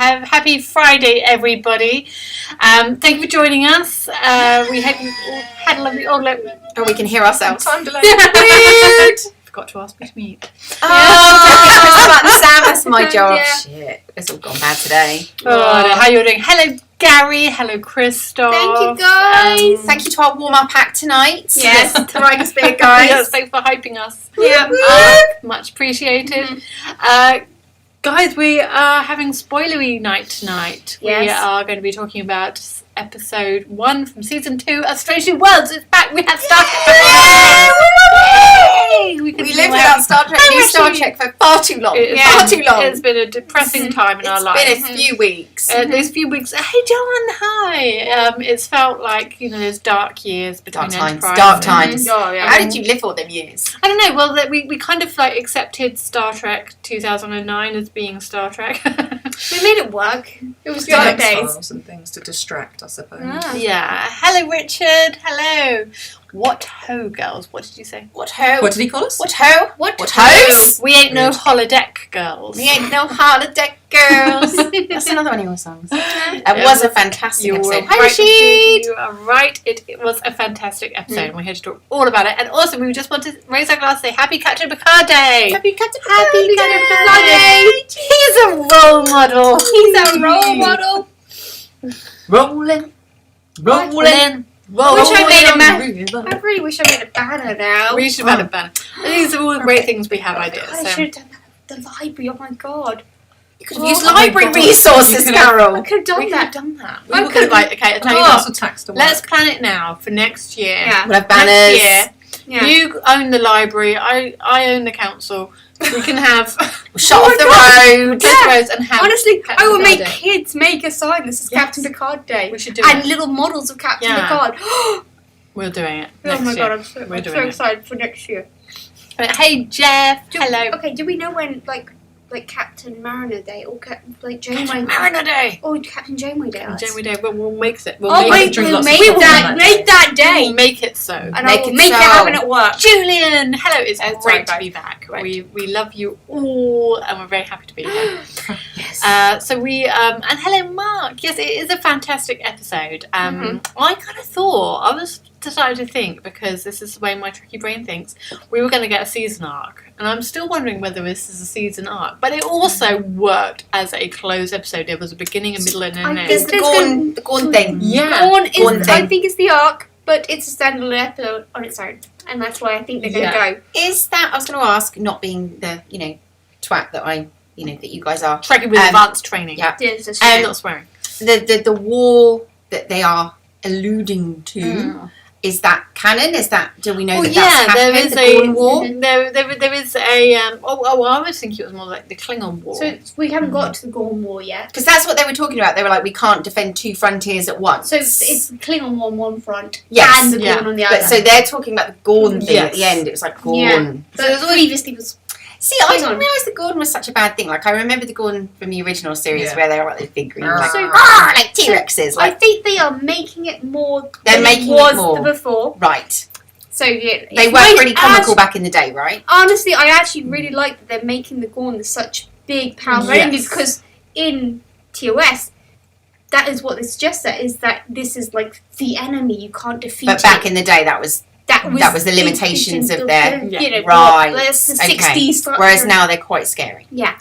Happy Friday, everybody. Thank you for joining us. We hope you all had a lovely... Oh, we can hear ourselves. Time delay. Weird! Forgot to ask me to meet. Sam, that's my job. Yeah. Shit, it's all gone bad today. How are you doing? Hello, Gary. Hello, Christoph. Thank you, guys. Thank you to our warm-up act tonight. Yes, the Rikers Beer guys. Yes, thanks for hyping us. Yeah. Much appreciated. Guys, we are having spoilery night tonight. Yes. We are going to be talking about episode 1 from season 2 of Strange New Worlds. It's back. We have Star Trek. We lived without Star Trek, new Star Trek for far too long. Far too long. It's been a depressing time in our lives. It's been a few weeks. These few weeks. Hey, John. Hi. It's felt like those dark years between Enterprise. Dark times. Oh, yeah. How did you live all them years? I don't know. Well, we kind of accepted Star Trek 2009 as being Star Trek. We made it work. It was Dark good days. X-Files and things to distract, I suppose. Yeah. Hello, Richard. Hello. What ho, girls? What did you say? What ho? What did he call us? What ho? What hoes? We ain't no holodeck girls. We ain't no holodeck girls. That's another one of your songs. It was a fantastic episode. Hi, Rashid. You are right. It was a fantastic episode, and we're here to talk all about it. And also, we just want to raise our glass and say Happy Captain Picard Day. Happy Captain Happy Picard Picard Day. He's a role model. He's a role model. Rolling. Rolling. I wish I made a River. I really wish I made a banner now. We should have had a banner. These are all the great things we have ideas. I So. should have done that at the library. Oh my god. You could have used library resources, I Carol. could have done We that. could have done that. I We were going to okay, Now no, you've also taxed to work. let's plan it now for next year. Yeah. We'll have banners. Next year, Yeah. you own the library, I own the council. We can have Shot off the road. both roads and have Honestly, Captain I would Picard make Day. kids make a sign. This is Yes. Captain Picard Day. We should do And it. little models of Captain Yeah. Picard. We're doing it. Oh Next my year. god, We're I'm doing so it. excited for next year. Hey Jeff, hello. Okay, do we know when like Captain Mariner Day or Janeway Mariner Day. or Captain Janeway Day? Janeway Day. We'll make it. We'll Oh make wait, it. drink we'll lots of make coffee on that that day. We'll day, make it so. and Make I will it make it so. happen at work. Julian, hello. It's That's great right, to right. be back. Right. We love you all, and we're very happy to be here. Yes. So we and hello Mark. Yes, it is a fantastic episode. I kind of thought I was decided to think, because this is the way my Trekkie brain thinks, we were going to get a season arc, and I'm still wondering whether this is a season arc. But it also worked as a closed episode. There was a beginning, a middle, and an I end. It's the Gorn thing. Yeah. Gorn is, thing. I think it's the arc, but it's a standalone episode on its own, and that's why I think they're going to go. Is that, I was going to ask, not being the, twat that that you guys are. Trekkie with advanced training. Yeah. There's a I'm not swearing. The war that they are alluding to, is that canon? Is that, do we know that that's happening? There is the Gorn war? There is a. I was thinking it was more like the Klingon war. So we haven't got to the Gorn War yet. Because that's what they were talking about. They were like, we can't defend two frontiers at once. So it's the Klingon War on one front Yes. and the Gorn on the other. But so they're talking about the Gorn thing at the Yes. end. It was like Gorn. Yeah. So But previously was see, I didn't Klingon. realise the Gorn was such a bad thing. Like, I remember the Gorn from the original series where they were like these big green, like, So- like T-Rexes. I Like, think they are making it more They're than making it was it more. before. right. So yeah, They it's were nice- pretty comical back in the day, right? Honestly, I actually really like that they're making the Gorn such big, powerful enemies, because in TOS, that is what they suggest, that is that this is like the enemy, you can't defeat But back in the day, that was that was the limitations of their... Right. That's the Okay. 60s structure. Whereas now they're quite scary. Yeah.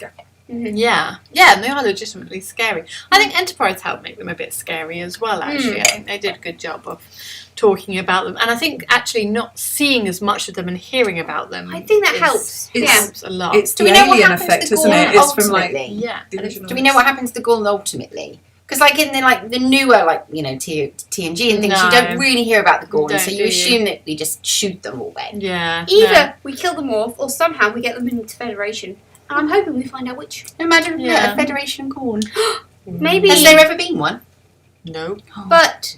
Mhm. Yeah, and they are legitimately scary. I think Enterprise helped make them a bit scary as well, actually. I think they did a good job of talking about them. And I think actually not seeing as much of them and hearing about them, I think that helps. helps a lot. It's Do the we know what alien happens effect, to isn't Gorn it? It's from like ultimately? yeah. the original. Do we know what happens to Gorn ultimately? Because like in the newer TNG and things, No. you don't really hear about the Gorn, Don't, so do you you? assume that we just shoot them all then. Yeah. Either we kill them off, or somehow we get them into Federation. And I'm hoping we find out which. Imagine Yeah. a Federation Gorn. Maybe. Has there ever been one? No. But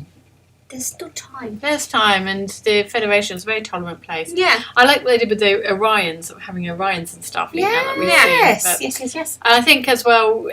there's still time. There's time, and the Federation is a very tolerant place. Yeah. I like what they did with the Orions, having Orions and stuff. That we've seen, Yes, but yes. I think as well,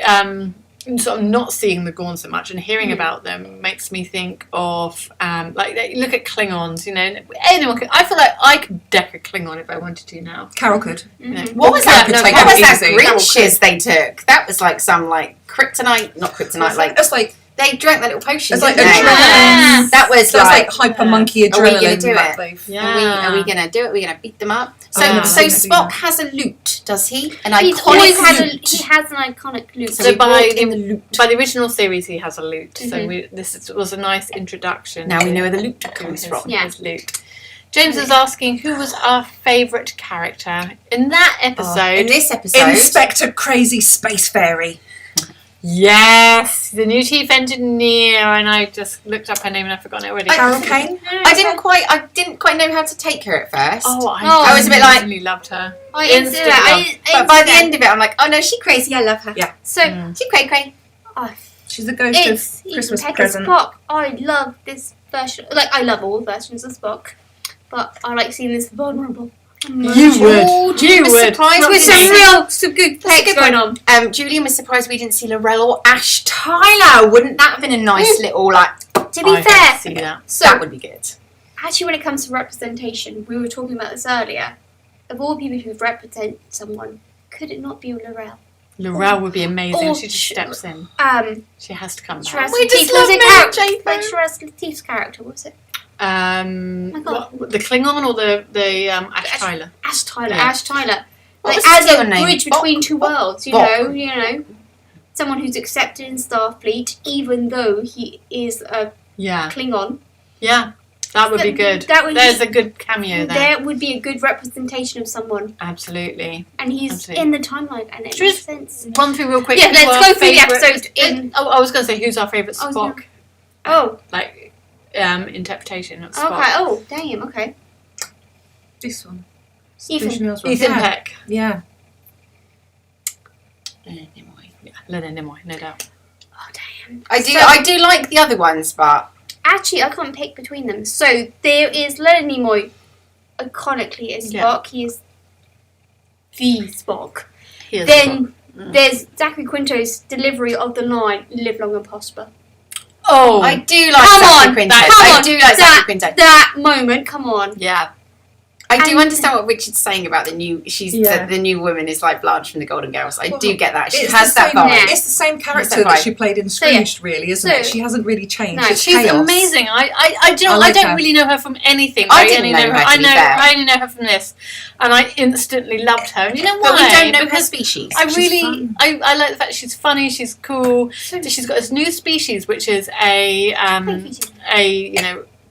sort of not seeing the Gorn so much and hearing about them makes me think of like look at Klingons. You know, anyone could. I feel like I could deck a Klingon if I wanted to now. Carol could. You know, What was that? Carol could take What was it that easy. green shiz they took? That was like some like kryptonite, not kryptonite. Like It's like they drank that little potion. it's like didn't they? adrenaline. That was That's like. like hyper monkey Are we gonna adrenaline. do that it? they've- Yeah. Are we gonna do it? Are we gonna beat them up? So, Yeah. so We're gonna do Spock that. has a loot, does he? An He's iconic always had loot. he has an iconic loot. So So we brought by in the loot. the original series, he has a loot. So Mhm. this was a nice introduction. Now we know where the loot to comes his, from. Yeah. his loot. James is asking who was our favourite character in that episode. In this episode, Inspector Crazy Space Fairy. Yes, the new chief engineer, and I just looked up her name and I've forgotten it already. Carol Kane. I didn't quite know how to take her at first. I was a bit like- really loved her. I didn't do Instant that. But by the end of it, I'm like, oh no, she's crazy. I love her. Yeah. So She's cray. oh, She's the ghost it's of Christmas even Peck present. Spock. I love this version. Like I love all versions of Spock, but I like seeing this vulnerable. You would. Oh, You was would. surprised With some good That's a pecs good going on. Julian was surprised we didn't see Laurel or Ash Tyler. Wouldn't that have been a nice little like? To be I could fair, see that. so That would be good. actually, when it comes to representation, we were talking about this earlier. Of all people who represent someone, could it not be Laurel? Laurel would be amazing. Or She just steps in. Um, She has to come back. Shiraz We just Latif love was a Mary character. Jane, Like though. Shiraz Latif's character, what was it? My God. the Klingon or the Ash Tyler? Ash Tyler. Yeah. Ash Tyler. What Like was as his a other name? bridge between two worlds, you Spock. know, someone who's accepted in Starfleet, even though he is a Yeah, Klingon. yeah. That would be good. That would There's be- a good cameo there. There would be a good representation of someone, Absolutely. and he's Absolutely. in the timeline, and it Should we makes sense. Run through real quick. Yeah, who let's our go through the favourite- episode in- I was going to say who's our favourite I was Spock, Oh, like interpretation of Spock. okay. Oh, damn. Okay. This one. Ethan. Ethan yeah. Peck. Yeah. Yeah, Leonard Nimoy, no doubt. Oh, damn. I do like the other ones, but Actually, I can't pick between them. So there is Leonard Nimoy, iconically as Yeah. Spock. He is the Spock. He is Then Spock. there's Zachary Quinto's delivery of the line "Live long and prosper." Oh, I do like Come Zachary on, Quinto. come I on, do like Zachary Quinto. That moment, come on. yeah. I do And- understand what Richard's saying about the new. Yeah. The new woman is like Blanche from the Golden Girls. I Well, do get that. She It's has the that same- vibe. Yeah. It's the same Has character that that vibe. she played in So, yeah. Scrooged, really, isn't So- it? She hasn't really changed. No, It's She's chaos. amazing. I like don't her. really know her from anything. I I didn't only know her, I to be fair. I only know her from this, and I instantly loved her. You know why? But we don't know her Because species. I She's really, fun. I like the fact she's funny, she's cool. So, So she's got this new species, which is a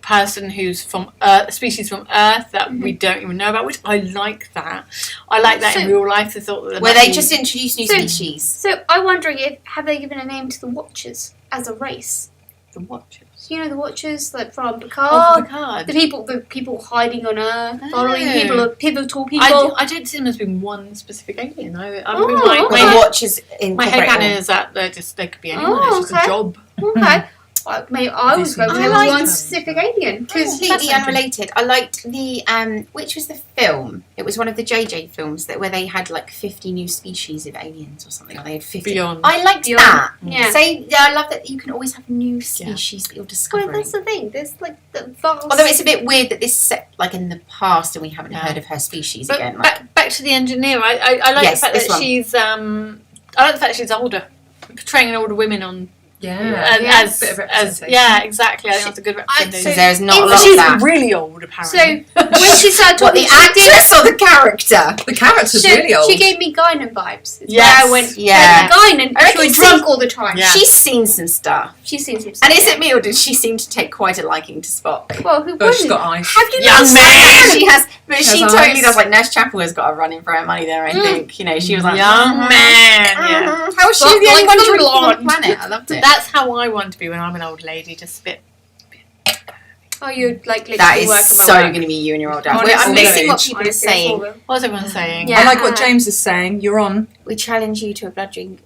person who's from Earth, a species from Earth that we don't even know about. Which I like that. I like that in So- real life. I thought that Where might they be- just introduce new So- species. so I'm wondering if have they given a name to the Watchers as a race? the Watchers. You know the Watchers, like from Oh, Picard. the card. The people hiding on Earth, following Oh. people, pivotal people. I don't see them as being one specific alien. I Oh, mean, okay. Where the Watchers my incorporate headcanon all. is that they could be anyone. Oh, It's just okay. a job. Okay. Maybe I was going I with like one them. specific alien. Completely fascinating. unrelated. I liked the which was the film? It was one of the JJ films where they had like 50 new species of aliens or something. Or they had 50. Beyond. I liked Beyond. that. Yeah. I love that you can always have new species that you're Well, discovering. that's the thing. There's like the vast. Although it's a bit weird that this is set like in the past and we haven't Yeah. heard of her species But again. Like, back to the engineer. I like Yes, the fact this that one. she's I like the fact she's older, portraying older women on Yeah. as Bit of as representation. yeah, exactly. I think that's a good representation. because there's not a in- lot she's of that. really old, So apparently. when she started What, talking, the actress or the character? The character's she, really old. she gave me Guinan vibes. It's Yes. where I went, Yeah. Guinan, I she reckon was drunk all the time. Yeah. She's seen some stuff. She's seen some And stuff. is it me or did she seem to take quite a liking to Spock? Well, who Oh, she's wouldn't? got eyes. Have you Young not man. seen She has, but she has totally eyes. does. Like Nurse Chapel has got a run in for her money there. I think you know she was like Young man. Yeah. How is she Spock the only like one the drinking on the blonde. planet? I loved it. That's how I want to be when I'm an old lady. Just a bit. Oh, you'd like literally That is work so around. going to be you and your old dad. Honestly, I'm missing what age. people are Honestly, that's all saying. real. What's everyone saying? Yeah. I like what James is saying. You're on. We challenge you to a blood drink.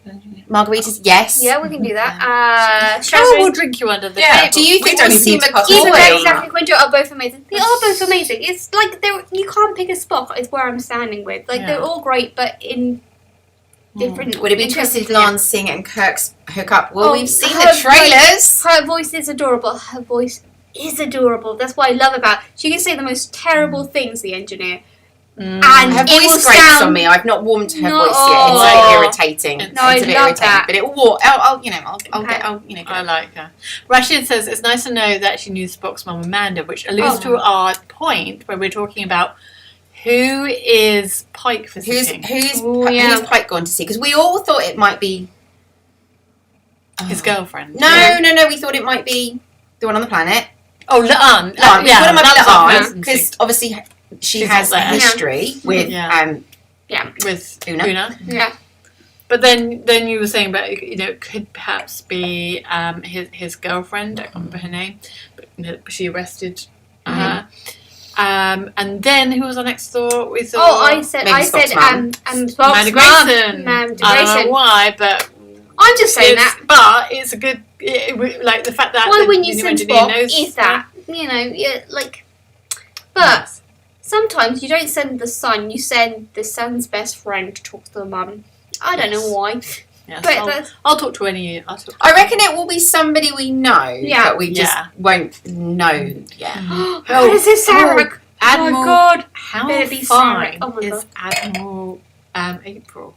Margaritas, yes. Yeah, we can do that. Carol will drink you under the Yeah. table. Do you We think don't we'll even see need to pass McCoy? Either Either way, way. Zachary Quinto are both amazing. They are both amazing. It's like you can't pick a Spock. Is where I'm standing with. Like Yeah. they're all great, but in different. Would it be interesting- Twisted Lancing and Kirk's hookup? Well, Oh, we've seen her the trailers. Her voice is adorable. Her voice is adorable. That's what I love about. She can say the most terrible things. The engineer. And Her it will voice grates sound on me. I've not warmed to her No. voice yet. It's Oh. so irritating. No, It's I a bit love irritating, that. but it will. I'll Okay. I like her. Rashid says it's nice to know that she knew Spock's mum Amanda, which alludes Oh. to our point where we're talking about who is Pike Who's visiting. yeah. Pike gone to see? Because we all thought it might be His girlfriend. No. We thought it might be the one on the planet. Oh, La'an. La'an. We thought it might that was be our La'an first because instinct. obviously she She's has not a there. history with Yeah. with Una. Yeah. But then you were saying about it could perhaps be his girlfriend. I can't remember her name, but she arrested her. And then who was our next thought? We thought Oh, I said Spock's mum. Spock's Amanda mum. Grayson. Amanda I don't know Grayson. why, but I'm just saying that. But it's a good like the fact that Why the when you new send engineer Spock knows is that but sometimes you don't send the son, you send the son's best friend to talk to the mum. I don't know why. Yes, But I'll talk to any. I reckon it will be somebody we know, Yeah. but we just won't know yet. What is this, Sarah? Admiral, Oh my god. how Better be fine Sarek. Oh my is God. Admiral April?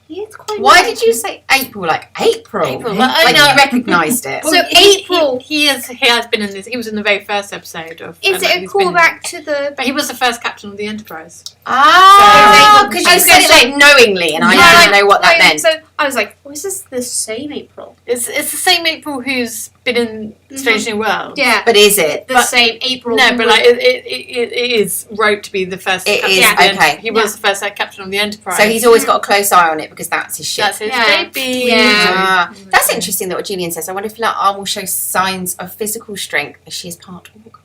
Yeah, it's quite Why nice. did you say April? Like April? April. Like I know. you recognised it. So April. He has been in this. He was in the very first episode of. Is it a he's been- callback to the... But he was the first captain of the Enterprise. Ah, So- because I you was said gonna it say- like knowingly, and I Yeah. didn't know what that meant. So I was like, is this the same April? It's the same April who's been in Strange New World. Yeah. But is it? The same April. No, who but was- like it is wrote to be the first. It captain is, of the okay. He was the first captain of the Enterprise. So he's always got a close eye on it because that's his ship. That's his Yeah. baby. Yeah. Ah, that's interesting that what Julian says. I wonder if La'an will show signs of physical strength as she is part Org.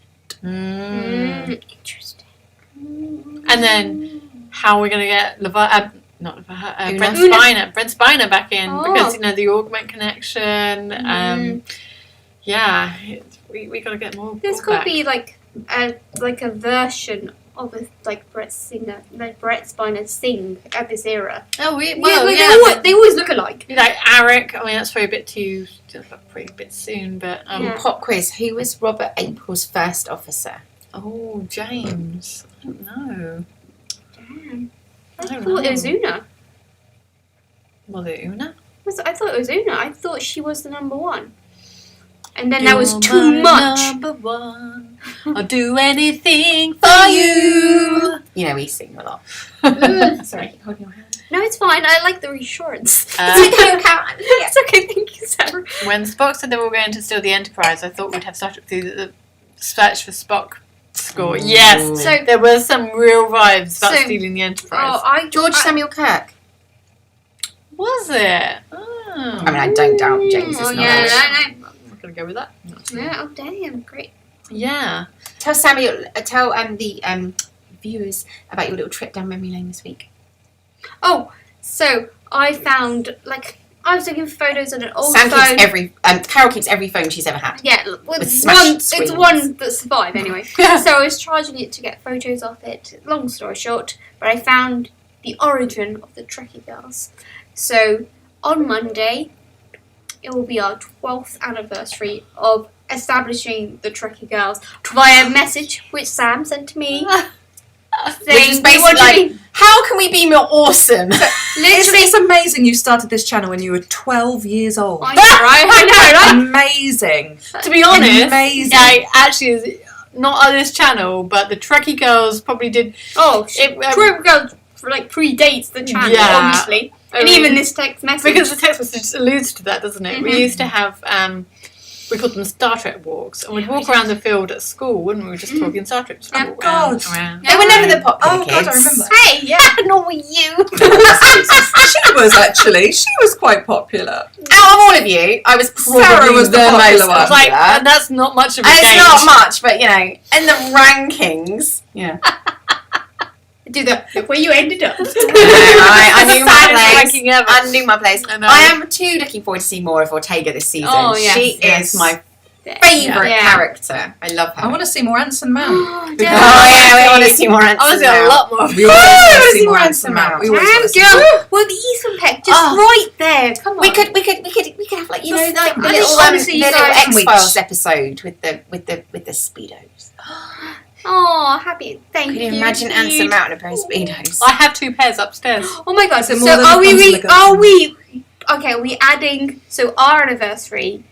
Interesting. And then how are we going to get not Una. Brent Spiner back in Oh. because the augment connection. We got to get more. This Borg could back. be like a version of a Brett Spiner Sing at this era. Oh, They always look alike. Like Arik. I mean, that's probably a bit soon, but Yeah. Pop quiz. Who was Robert April's first officer? oh, James. I don't know. Damn. I don't thought it was know. Una. Was it Una? I thought it was Una. I thought she was the number one. And then that was You're too my much. Number one. I'll do anything for you. You know, we sing a lot. Sorry, hold your hand. No, it's fine. I like the reassurance. It's It's okay. Thank you, Sarah. When Spock said they were going to steal the Enterprise, I thought we'd have started through the search for Spock score. Ooh. Yes, So, there were some real vibes about So- stealing the Enterprise. George Samuel Kirk. Was it? Oh. I mean, I don't doubt James's Oh, knowledge. yeah, I'm not going to go with that. yeah. Oh, damn. Great. Yeah. Tell Samuel, tell the viewers about your little trip down memory lane this week. Oh, so I found, I was taking photos on an old Sam phone. Carol keeps every phone she's ever had. Yeah, With smashed it's screens. one that survived anyway. So I was charging it to get photos of it. Long story short, but I found the origin of the Trekkie girls. So on Monday, it will be our 12th anniversary of establishing the Trekkie girls via a message which Sam sent to me. Which is "We basically want to like, be-" how can we be more awesome? It's amazing you started this channel when you were 12 years old. I know, right? I know, right? Amazing. To be honest, Amazing. yeah, actually, is not on this channel, but the Trekkie girls probably did. Oh, It, Trekkie girls predates the channel, Yeah. obviously. I And mean, even this text message. because the text message alludes to that, doesn't it? Mhm. We used to have, we called them Star Trek walks, and we'd walk around the field at school, wouldn't we? We were just talking Star Trek. Just Yeah. walk God. around. They were never the popular Oh, kids. God, I remember. Hey, yeah, not with you. She was actually. She was quite popular. Out of all of you, I was probably Sarah was the most popular one. It's like, popular. and that's not much of a And it's gauge. not much, but in the rankings, yeah. Do the where you ended up. I knew my Saddest place. ranking ever. I knew my place. I know. I am too looking forward to see more of Ortega this season. Oh, yes, She yes. is my favourite Yeah. character. I love her. I want to see more Anson Mount. Oh yeah, we want to see more Anson Honestly, a Mount. lot more. We always want wanna to see see more more Anson Anson Mount. Mount. We always Damn, want to see girl. Well, the Eastern Peck, just Oh. right there. Come on. We could have like you know like the I little, think honestly, the you little guys- X-Files episode with the speedos. Oh, happy. Thank Could you. you imagine dude. Anson Mount in a pair of speedos? I have 2 pairs upstairs. Oh my god. Is it So more than are a we? consulate Are goes? we? Okay, are we adding? So our anniversary,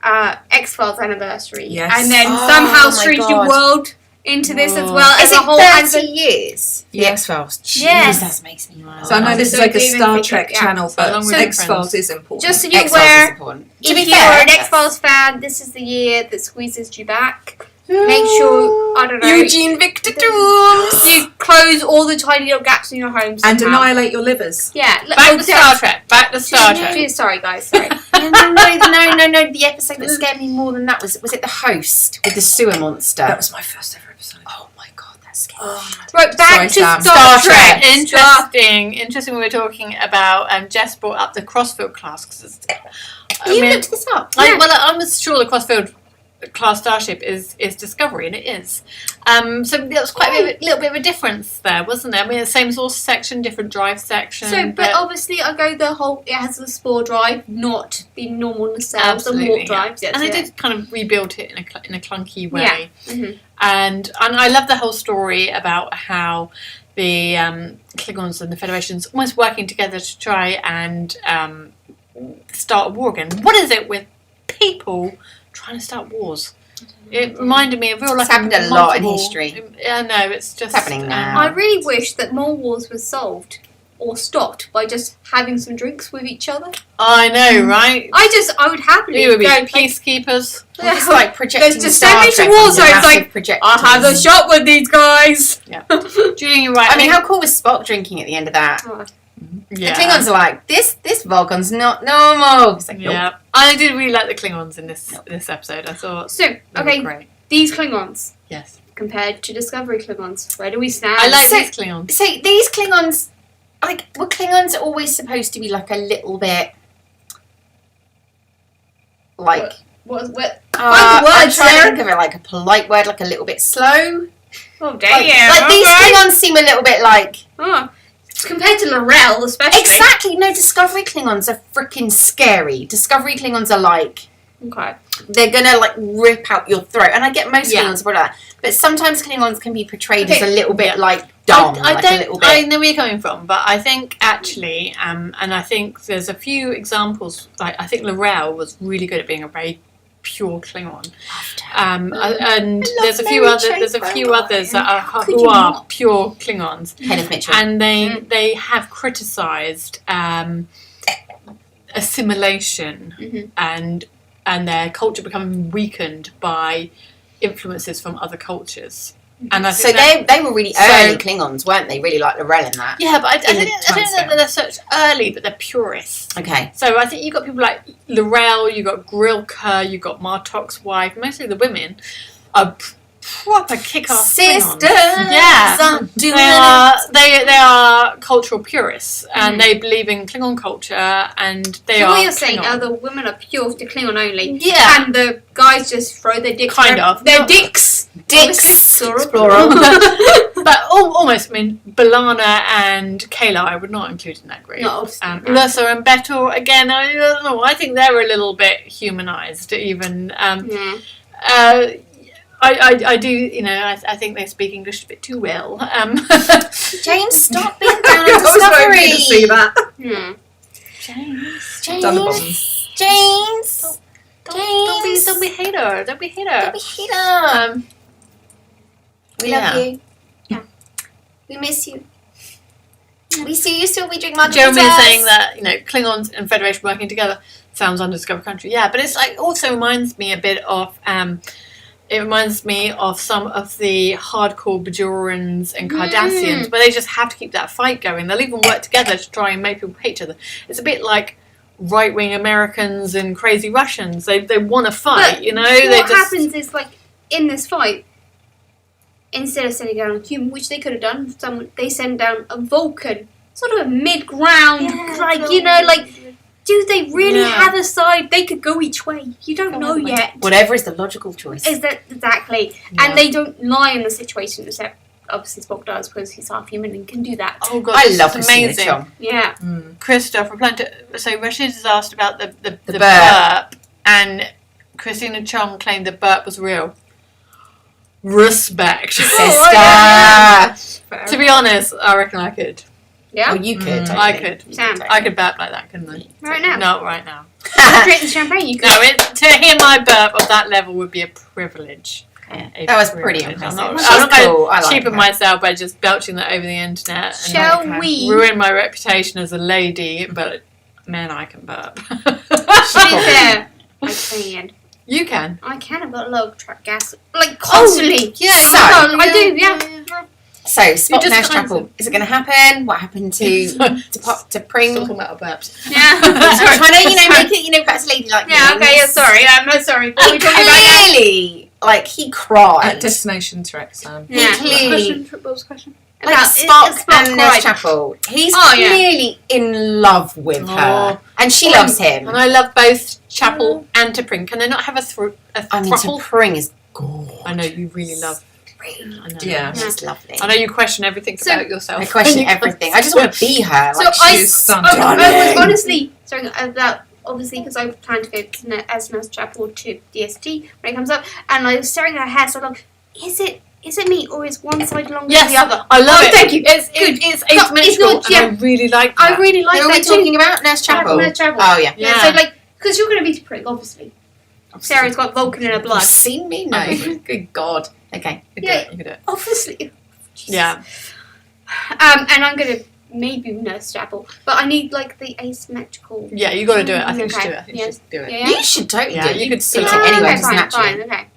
X-Files anniversary, Yes. and then Oh somehow my Strange New God. World into this as Oh. well Is as a it whole. 30 years? The Yeah. X-Files. Yes. Jeez, that makes me wild. So I know this is So like a do you Star think Trek yeah. channel, So but long with X-Files Friends. is important. Just so you're X-Files aware, is important. To if be you're fair, an yes. X-Files fan, this is the year that squeezes you back. Make sure, I don't know, Eugene Victor Dooms. you close all the tiny little gaps in your homes And somehow. annihilate your livers. Yeah. Back to Star Trek. Back to Star Trek. Sorry, guys. Sorry. No. The episode that scared me more than that was it the host with the sewer monster? That was my first ever episode. Oh my god, that scared me. Oh. Right, back Sorry, to Sam. Star Star Trek. Trek. Interesting. We were talking about. Jess brought up the Crossfield class because You looked this up. I'm sure the Crossfield class starship is Discovery, and it is. So that was quite a little bit of a difference there, wasn't there? I mean, the same source section, different drive section. So, but obviously, I go the whole. It has the spore drive, not the normal nacelles, the absolutely, warp yeah. drives. And they did kind of rebuild it in a clunky way. Yeah. Mhm. And I love the whole story about how the Klingons and the Federation's almost working together to try and start a war again. What is it with people trying to start wars? It reminded me of real life. It's happened a lot in history. Yeah, no, it's just It's happening now. I really wish that more wars were solved or stopped by just having some drinks with each other. I know, right? I would happily We would be go like, peacekeepers. Well, just like projecting Just Star send me to Trek war on the zones, massive like, projectors. I'll have a shot with these guys. Julian, you're right. I mean, how cool was Spock drinking at the end of that? Oh, yeah. The Klingons are like, this Vulcan's not normal. It's like, nope. Yeah, I did really like the Klingons in this episode. I thought So, they were okay, great. these Klingons Yes, compared to Discovery Klingons, where do we stand? I like So- these Klingons. So these Klingons, like, were Klingons always supposed to be like a little bit, like, what? I'm words, trying to Sarah. think of it like a polite word, like a little bit slow. Oh, Like, damn. like these okay. Klingons seem a little bit like. Oh. Compared to Lorel, especially. Exactly, no, Discovery Klingons are freaking scary. Discovery Klingons are like, Okay. they're gonna like rip out your throat. And I get most Yeah. Klingons are like that. But sometimes Klingons can be portrayed as Okay. a little bit Yeah. like dumb. I like a little don't. I bit. know where you're coming from, but I think actually, and I think there's a few examples. Like I think Lorel was really good at being a very pure Klingon. And there's a few Mary other. There's a Trace few Brown. others that are could who you are not? pure Klingons, Kenneth Mitchell. and they have criticised assimilation Mhm. and their culture becoming weakened by influences from other cultures. And I So think that- they were really So- early Klingons, weren't they? Really like Lorel in that. yeah, but I in don't the know transfer. that they're such early, but they're purists. Okay. So I think you've got people like Lorel, you've got Grilka, you've got Martok's wife. Mostly the women are proper kick-ass Sisters. Klingons. Yeah. are doing They are cultural purists, and they believe in Klingon culture, and they So are what you're saying Klingon. are the women are pure to Klingon only, Yeah. and the guys just throw their dicks. Kind where- of. Their Not- dicks. Dicks. Obviously, Explorer. But almost, I mean, B'Elanna and Kayla I would not include in that group. No, obviously not. Ursa and Betel, again, I don't know, I think they're a little bit humanised even. Yeah. I do, I think they speak English a bit too well. James, stop being down on I was Discovery. waiting to see that. James, Done the bottom. James. don't be hater, don't be hater. Don't be hater. We love Yeah. you. Yeah. We miss you. We see you still. We drink margaritas. Jeremy is saying that Klingons and Federation working together sounds undiscovered country. Yeah, but it's like also reminds me a bit of it reminds me of some of the hardcore Bajorans and Cardassians, where they just have to keep that fight going. They'll even work together to try and make people hate each other. It's a bit like right-wing Americans and crazy Russians. They want to fight, But They what just happens is, like, in this fight, instead of sending down a human, which they could have done, they send down a Vulcan, sort of a mid-ground, do they really Yeah. have a side? They could go each way. You don't know yet. Whatever is the logical choice. Is that exactly? Yeah. And they don't lie in the situation, except obviously Spock does because he's half human and can do that. Oh god, I this love is Christina amazing. Chong. Yeah. Christoph, replying to so Rashid has asked about the burp. burp, and Christina Chong claimed the burp was real. Respect. Sister. To be honest, I reckon I could. Yeah. Oh, you could. I could. Sam. I could burp like that, couldn't I? Right now. Not right now. Drinking champagne, you could. No, to hear my burp of that level would be a privilege. Yeah. That was pretty privilege. impressive. I'm She's not going cool. I to like cheapen her. myself by just belching that over the internet and Shall we? ruin my reputation as a lady, but man, I can burp. To be fair, I can. You can. I can. I've got a lot of truck gas, like constantly. Yeah, So- I do. Yeah. So, Spock just Nurse kind Chapel. Is it going to happen? What happened to Pring? Talking about burps. Yeah. I'm trying to, make it, perhaps ladylike. Yeah. Okay. Yeah. Sorry. I'm sorry. What are we talking about now? Clearly, like, he cried. At Destination Trek, Sam. Yeah. Clearly. What was the question? Like About- Spock it's Spock and Nurse cried. Chapel. He's Oh, yeah. clearly in love with her. And she Oh, loves him. And I love both Chapel and T'Pring. Can they not have a I mean, throuple? Pring is gorgeous. I know you really love. I know. Yeah. She's lovely. I know you question everything So- about yourself. I question everything. I just want to be her. So Like, I, she's stunning. I was Stunning. honestly sorry about obviously because I plan to go to, as Nurse Chapel to DST when it comes up, and I was staring at her hair so long. Is it me or is one side longer Yes, than the other? I love Oh, it. thank you. It's Good. it's No, it's asymmetrical, not- yeah. and I really like that. I really like who are we that too. talking about? Nurse Chapel. Nurse Chapel. Oh, yeah. Yeah. So like, because you're going to be Prig, obviously. Sarah's got Vulcan in her blood. You've seen me? No. Good God. Okay. You could Yeah. do it, you could do it. Obviously. Jesus. Yeah. And I'm going to maybe Nurse Chapel, but I need like the asymmetrical. Yeah, you got to do it. I think you should Okay. do it. I think Yeah. you should do it. Yeah. You should totally Yeah, do it. you could see see it it anyway, okay, just fine, naturally. fine, okay.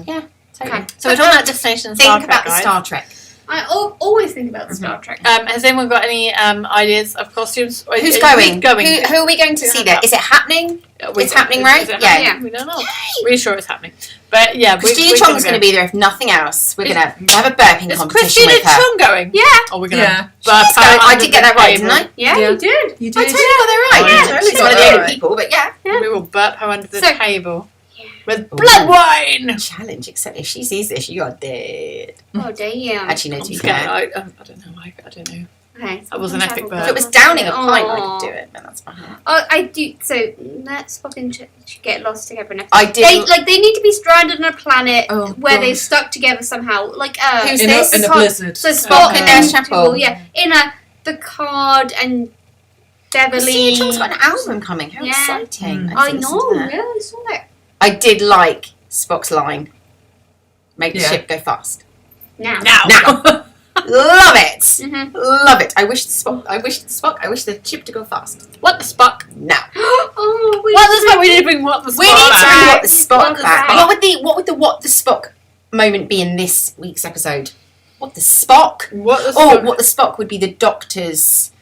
Yeah, totally. Okay. So we're talking about Destination Star Think Trek, about the guys. Star Trek. I always think about Star Trek. Has anyone got any ideas of costumes? Or Who's is- going? Going. Who are we going to see there? Is it happening? It's happening, right? Is it Yeah. happening? We don't know. Really sure it's happening. But yeah, Christina we're Chong's going go. to be there if nothing else. We're Is- going to have a burping Is competition Christina with her. Chong going? Yeah. Or we're going Yeah. to burp She's going. her I under did get the that right, table. didn't I? Yeah, Yeah. you did. You I did. totally got that right. Yeah, She's totally one of got the that only right. people, but yeah. Yeah. We will burp her under the So- table. Yeah. With blood wine! Challenge, except if she sees this, you are dead. Oh, damn. Actually, no, I'm to be scared. fair. I don't know. I don't know. Okay. That was an epic If burp. it was downing a pint, I Aw. could do it, but that's fine. Oh, I do. So let's fucking get lost together. Now. I did. They need to be stranded on a planet Oh, where God. they're stuck together somehow. Like Who's In this? a blizzard. So Spock Spock and and Nurse Chapel. Yeah, in the Card and Beverly. Christina Chong's got an album coming. How Yeah. exciting! I didn't listen know. to that. Yeah, I saw that. I did like Spock's line. Make the Yeah. ship go fast. Now. Now. Love it. Mhm. Love it. I wish the ship to go fast. What the Spock? Now. Oh, we What the Spock? We need to bring what the Spock We need to back. bring what the What Spock the back. Spock. What the Spock moment be in this week's episode? What the Spock? What the Oh, Spock? what the Spock would be the Doctor's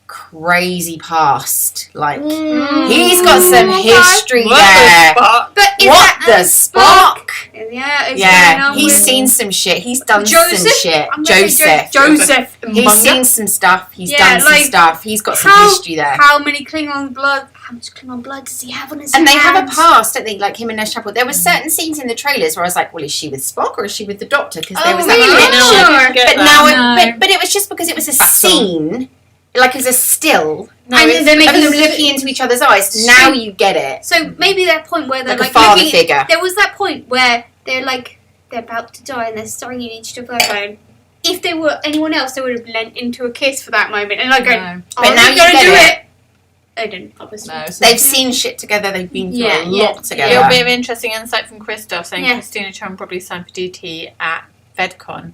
crazy past. Like he's got some history What there. the Spock? But is What that the a Spock? Yeah, it's going Yeah, on he's with seen some shit. He's done some Joseph? shit. I'm gonna say Joseph. Joseph. He's Manga? seen some stuff. He's Yeah, done some like, stuff. He's got some how- history there. How many Klingon blood? How much Klingon blood does he have on his And they have a hands? past, don't they? Like him and Nurse Chapel. There were certain scenes in the trailers where I was like, "Well, is she with Spock or is she with the Doctor?" Because there Oh, was really? that No, connection. I don't get But that. now, No. but it was just because it was a That's all. scene, like it was a still, No, And it's- they're of making them them looking into each other's eyes. Now you get it, So maybe that point where they're like a like father looking, figure. there was that point where they're like they're about to die and they're staring at each other going. If they were anyone else, they would have lent into a kiss for that moment, and like going, No. "Oh, But now they're you gonna get do it. it." They didn't, obviously. No, so They've seen shit together. They've been through Yeah, a yeah. lot together. It'll be an interesting insight from Christoph saying Yeah. Christina Chong probably signed for DT at FedCon.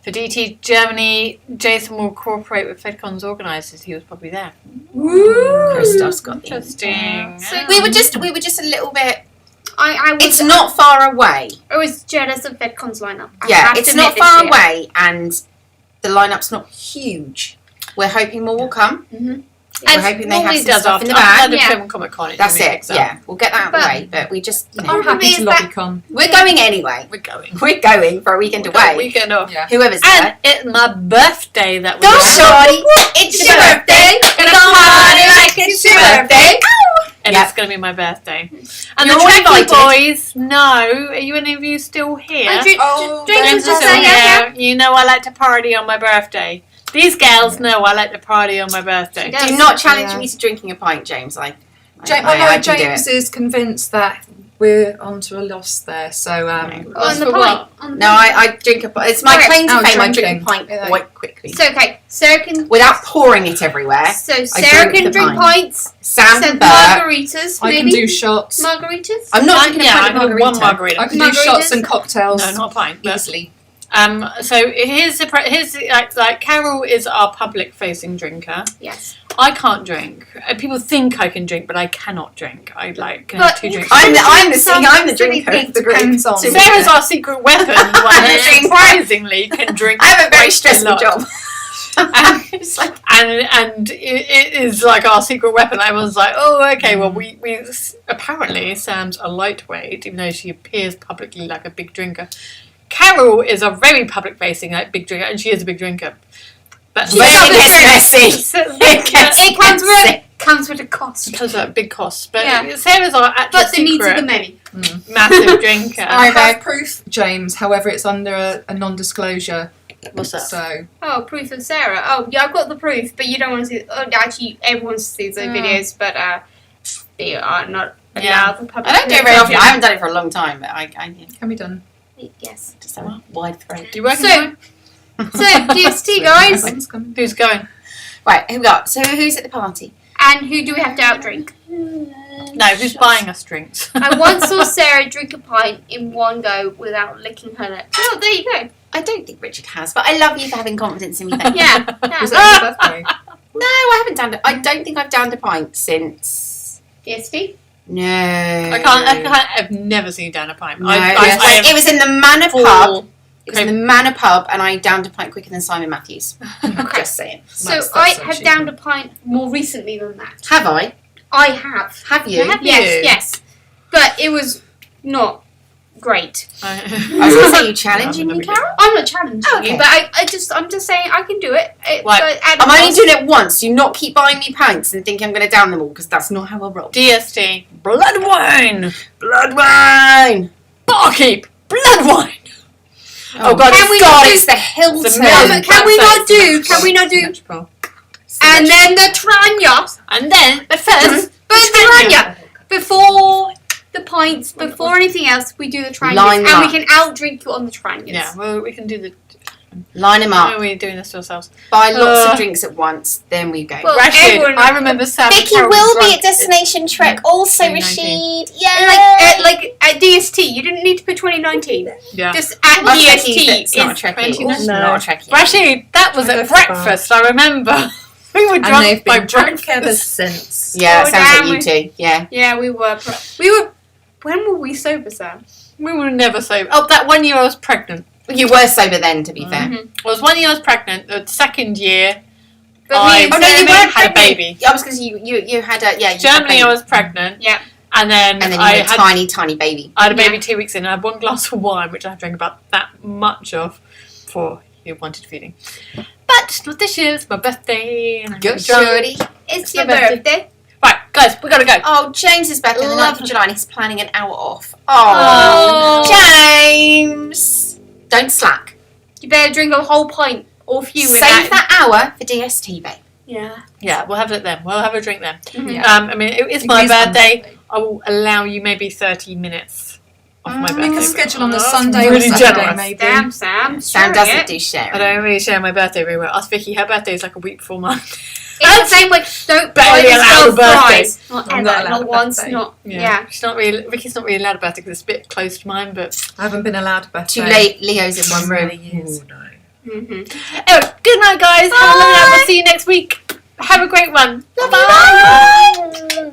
For DT Germany, Jason will cooperate with FedCon's organisers. He was probably there. Woo! Christoph's got the Interesting. So We were just a little bit. I was, It's not far away. I was jealous of VedCon's lineup. I Yeah, have to it's not admit this far year. away, and the lineup's not huge. We're hoping more will come. Mhm. We're hoping they have normally some does stuff in the after bag. the Yeah. film Comic Con. That's it. Yeah, we'll get that out of the But- way. But we just, I'm happy to is that- lobbycon. we're going anyway. We're going. We're going for a weekend We've got a away. weekend off. Yeah. Whoever's And there. it's my birthday that Go, week. shorty! It's your birthday! Gonna party like it's your birthday! And Yep. it's going to be my birthday. And You're the all Trekkie invited. boys, no. Are you any of you still here? Oh, James James was is just still saying, yeah. here. You know I like to party on my birthday. These girls know I like to party on my birthday. She does. Do not challenge Yeah. me to drinking a pint, James. I James, can do James it. is convinced that we're onto a loss there. So Okay. On the For pint. what? On the No, pint. I drink a pint. It's my Okay. claim to Oh, fame. I drink drinking. a pint Yeah. quite quickly. So okay, Sarah can. Without pouring it everywhere. So Sarah drink can the drink pint. pints. Sam Some Burke. margaritas, I can maybe. do shots. Margaritas. I'm not drinking a pint I of can do margarita. one margarita. I can do Margaritas? shots and cocktails. No, not a pint. But, Easily. so here's like Carol is our public facing drinker. Yes. I can't drink. People think I can drink, but I cannot drink. I can But have 2 you drinks. I'm the Something drinker of the group. depends on. So Sarah's our secret weapon. The one that surprisingly can drink. I have a very quite stressful lot. job. And, It's like, and it is like our secret weapon. Everyone's like, oh, okay, well, we apparently Sam's a lightweight, even though she appears publicly like a big drinker. Carol is a very public-facing, like big drinker, and she is a big drinker. But but it gets messy. It comes with a cost. because of big costs. But Yeah. Sarah's our actual But the needs of secret the many. massive drinker. I have proof, James. However, it's under a non-disclosure. What's that? So Oh, proof of Sarah. Oh, yeah, I've got the proof, but you don't want to see. Oh, actually, everyone wants to see those videos, but they are not Yeah. allowed. The public I don't do it very often. I haven't done it for a long time, but I can be done. Yes. just have a wide throat. Do you work So- So, DST, guys. Someone's coming. Who's going? Right, who we got? So who's at the party? And who do we have to outdrink? No, who's buying us drinks? I once saw Sarah drink a pint in one go without licking her lips. Oh, there you go. I don't think Richard has, but I love you for having confidence in me. Thank you. Yeah. Was yeah. it your birthday? No, I haven't downed it. I don't think I've downed a pint since. DST? No. I've never seen you down a pint. No, I it was in the Manor full- pub. It was in the Manor pub, and I downed a pint quicker than Simon Matthews. Okay. Just saying. So That's I so have cheap. downed a pint more recently than that. Have I? I have. Have you? Have you? Yes, yes. But it was not great. I was going to say, you challenging me, Carol? I'm not challenging Okay. you, but I'm just saying I can do it. Right. But at I'm a only cost. doing it once. Do not keep buying me pints and think I'm going to down them all, because that's not how I roll. DST. Blood wine. Blood wine! Barkeep. Blood wine. Oh, God, Can we God, do- it's the Hilton. It's a Can million- we not do? Symmetrical. Can we not do? Symmetrical. And then the Tranya. And then, but first, But the Tranya. Before the pints, before anything else, we do the Tranyas. Line them And we up. can outdrink you on the Tranyas. yeah, well, we can do the. Line them Why up. are we doing this to ourselves? Buy lots Uh, of drinks at once, then we go. Well, Rashid, everyone- I remember Sam. and Vicky Carol will drunk be at Destination Trek, also 2019. Rashid. Yeah. Like at DST, you didn't need to put 2019. Yeah. Just at Not a DST. Trekkie, it's not a Trekkie. 2019. It's not a Trekkie. Rashid, that was at breakfast. I remember. We were And drunk they've by been drunk ever breakfast. since. Yeah, Oh, it sounds damn, like you two. Yeah. Yeah, we were. We were. When were we sober, Sam? We were never sober. Oh, that 1 year I was pregnant. You were sober then, to be fair. Mm-hmm. It was 1 year I was pregnant. The second year, But I- me and Oh, no, you Sarah- weren't had a pregnant. baby. I was going to say, you had a, yeah. You had a Germany baby. I was pregnant. Yeah. And then, And then you I had a had tiny, tiny baby. I had a baby Yeah. 2 weeks in. I had one glass of wine, which I drank about that much of before he wanted feeding. But not this year. It's my birthday. And I'm Good, drunk. shorty. It's my your birthday. birthday. Right, guys, we gotta go. Oh, James is better than the 9th of Love- July and he's planning an hour off. Oh. James! Don't slack. You better drink a whole pint or a few in Save that hour for DST, babe. Yeah. Yeah, we'll have it then. We'll have a drink then. Mhm. I mean, it's It my is birthday. I will allow you maybe 30 minutes of my birthday. We can schedule on the That's Sunday really or Saturday, generous. maybe. Damn, Sam. Sam sharing doesn't it. do sharing. I don't really share my birthday very well. Ask Vicky, her birthday is like a week before mine. It's the same way. Don't buy Barely allowed yourself a birthday. fries. Not I'm ever. not allowed Not a once. birthday. Not. Yeah. She's not really. Vicky's not really allowed a birthday because it's a bit close to mine. But I haven't been allowed a birthday. Too late, Leo's in one room. Many years. Mm-hmm. oh, good night, guys. Have a lovely night. We'll see you next week. Have a great one. Love you, bye. Bye.